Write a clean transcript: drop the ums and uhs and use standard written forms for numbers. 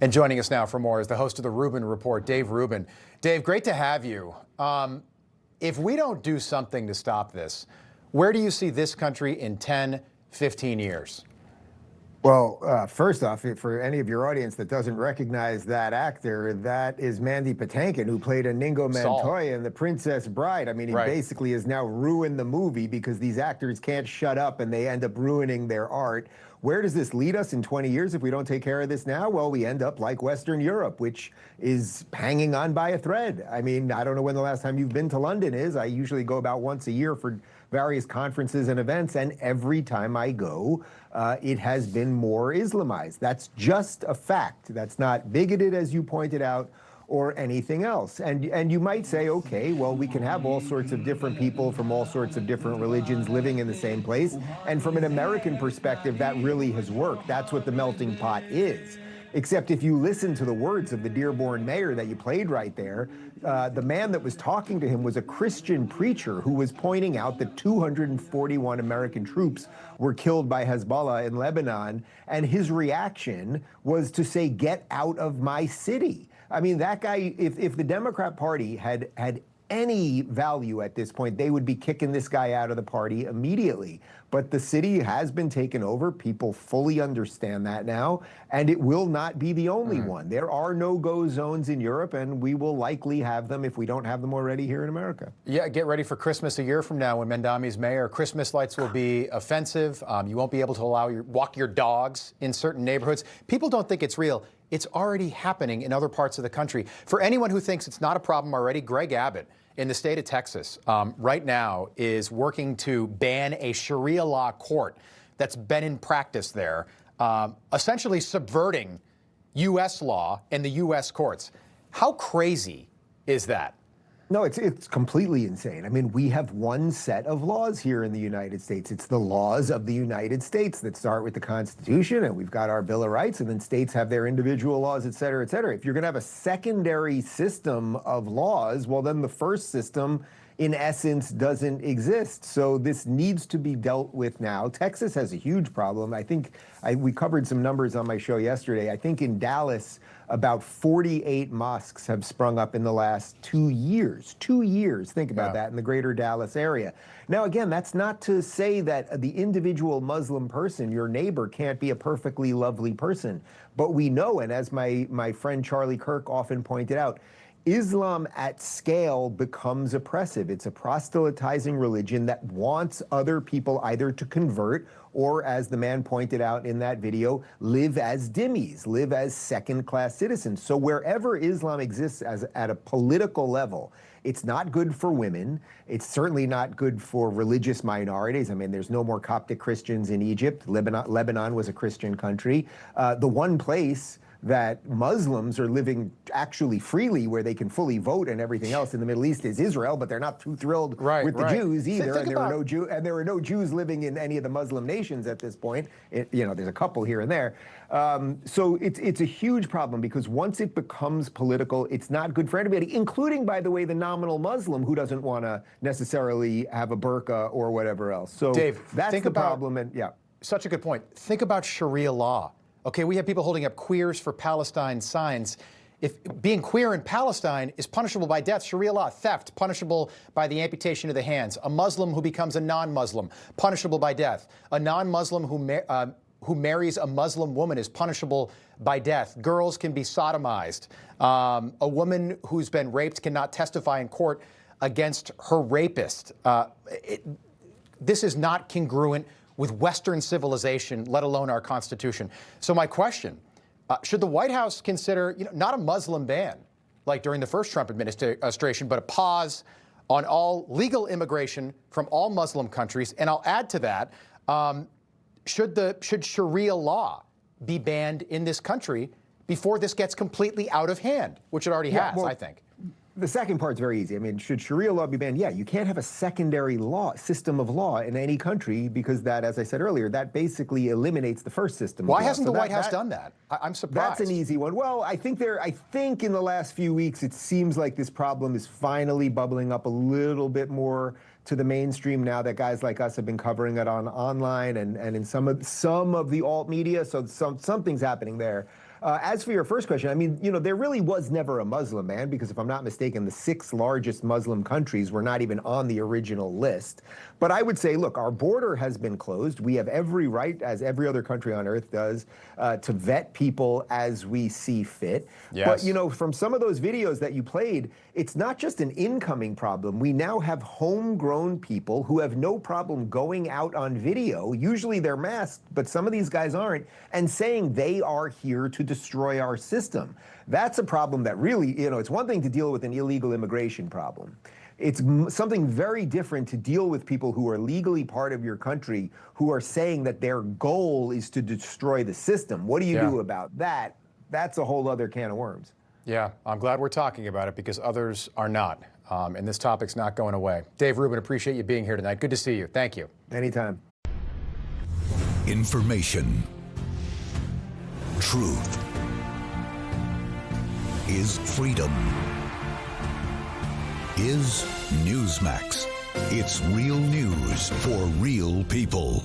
And joining us now for more is the host of the Rubin Report, Dave Rubin. Dave, great to have you. If we don't do something to stop this, where do you see this country in 10, 15 years? Well, first off, for any of your audience that doesn't recognize that actor, that is Mandy Patinkin, who played Inigo Montoya in The Princess Bride. I mean, he basically has now ruined the movie because these actors can't shut up and they end up ruining their art. Where does this lead us in 20 years if we don't take care of this now? Well, we end up like Western Europe, which is hanging on by a thread. I mean, I don't know when the last time you've been to London is. I usually go about once a year for various conferences and events, and every time I go, it has been more Islamized. That's just a fact. That's not bigoted, as you pointed out, or anything else. And you might say, okay, well, we can have all sorts of different people from all sorts of different religions living in the same place. And from an American perspective, that really has worked. That's what the melting pot is. Except if you listen to the words of the Dearborn mayor that you played right there, the man that was talking to him was a Christian preacher who was pointing out that 241 American troops were killed by Hezbollah in Lebanon, and his reaction was to say, "Get out of my city." I mean, that guy, if the Democrat Party had any value at this point, they would be kicking this guy out of the party immediately. But the city has been taken over. People fully understand that now, and it will not be the only one. There are no-go zones in Europe, and we will likely have them if we don't have them already here in America. Yeah, get ready for Christmas a year from now when Mendami's mayor. Christmas lights will be offensive. You won't be able to walk your dogs in certain neighborhoods. People don't think it's real. It's already happening in other parts of the country. For anyone who thinks it's not a problem already, Greg Abbott in the state of Texas right now is working to ban a Sharia law court that's been in practice there, essentially subverting U.S. law and the U.S. courts. How crazy is that? No, it's completely insane. I mean, we have one set of laws here in the United States. It's the laws of the United States that start with the Constitution, and we've got our Bill of Rights, and then states have their individual laws, et cetera, et cetera. If you're going to have a secondary system of laws, well, then the first system, in essence, doesn't exist. So this needs to be dealt with now. Texas has a huge problem. I think we covered some numbers on my show yesterday. I think in Dallas, about 48 mosques have sprung up in the last 2 years. 2 years, think about that, in the greater Dallas area. Now, again, that's not to say that the individual Muslim person, your neighbor, can't be a perfectly lovely person. But we know, and as my friend Charlie Kirk often pointed out, Islam at scale becomes oppressive. It's a proselytizing religion that wants other people either to convert or, as the man pointed out in that video, live as dhimmis, live as second-class citizens. So wherever Islam exists at a political level, it's not good for women. It's certainly not good for religious minorities. I mean, there's no more Coptic Christians in Egypt. Lebanon was a Christian country. The one place that Muslims are living actually freely, where they can fully vote and everything else in the Middle East, is Israel, but they're not too thrilled with the Jews either. And there are no Jews living in any of the Muslim nations at this point. There's a couple here and there. So it's a huge problem, because once it becomes political, it's not good for anybody, including, by the way, the nominal Muslim who doesn't want to necessarily have a burqa or whatever else. So Dave, that's the problem. And such a good point. Think about Sharia law. Okay, we have people holding up Queers for Palestine signs. If being queer in Palestine is punishable by death, Sharia law, theft, punishable by the amputation of the hands. A Muslim who becomes a non-Muslim, punishable by death. A non-Muslim who marries a Muslim woman is punishable by death. Girls can be sodomized. A woman who's been raped cannot testify in court against her rapist. This is not congruent with Western civilization, let alone our Constitution. So my question, should the White House consider, not a Muslim ban, like during the first Trump administration, but a pause on all legal immigration from all Muslim countries? And I'll add to that, should Sharia law be banned in this country before this gets completely out of hand, which it already has, I think? The second part's very easy. I mean, should Sharia law be banned? Yeah, you can't have a secondary system of law in any country, because that, as I said earlier, that basically eliminates the first system. Why hasn't the White House done that? I'm surprised. That's an easy one. Well, I think in the last few weeks, it seems like this problem is finally bubbling up a little bit more to the mainstream now that guys like us have been covering it online and in some of the alt media. So something's happening there. As for your first question, I mean, you know, there really was never a Muslim ban because if I'm not mistaken, the 6 largest Muslim countries were not even on the original list. But I would say, look, our border has been closed. We have every right, as every other country on earth does, to vet people as we see fit. Yes. But, you know, from some of those videos that you played, it's not just an incoming problem. We now have homegrown people who have no problem going out on video, usually they're masked, but some of these guys aren't, and saying they are here to destroy our system. That's a problem that really, you know, it's one thing to deal with an illegal immigration problem. It's something very different to deal with people who are legally part of your country who are saying that their goal is to destroy the system. What do you do about that? That's a whole other can of worms. Yeah, I'm glad we're talking about it because others are not. And this topic's not going away. Dave Rubin, appreciate you being here tonight. Good to see you. Thank you. Anytime. Information. Truth is freedom. Is Newsmax. It's real news for real people.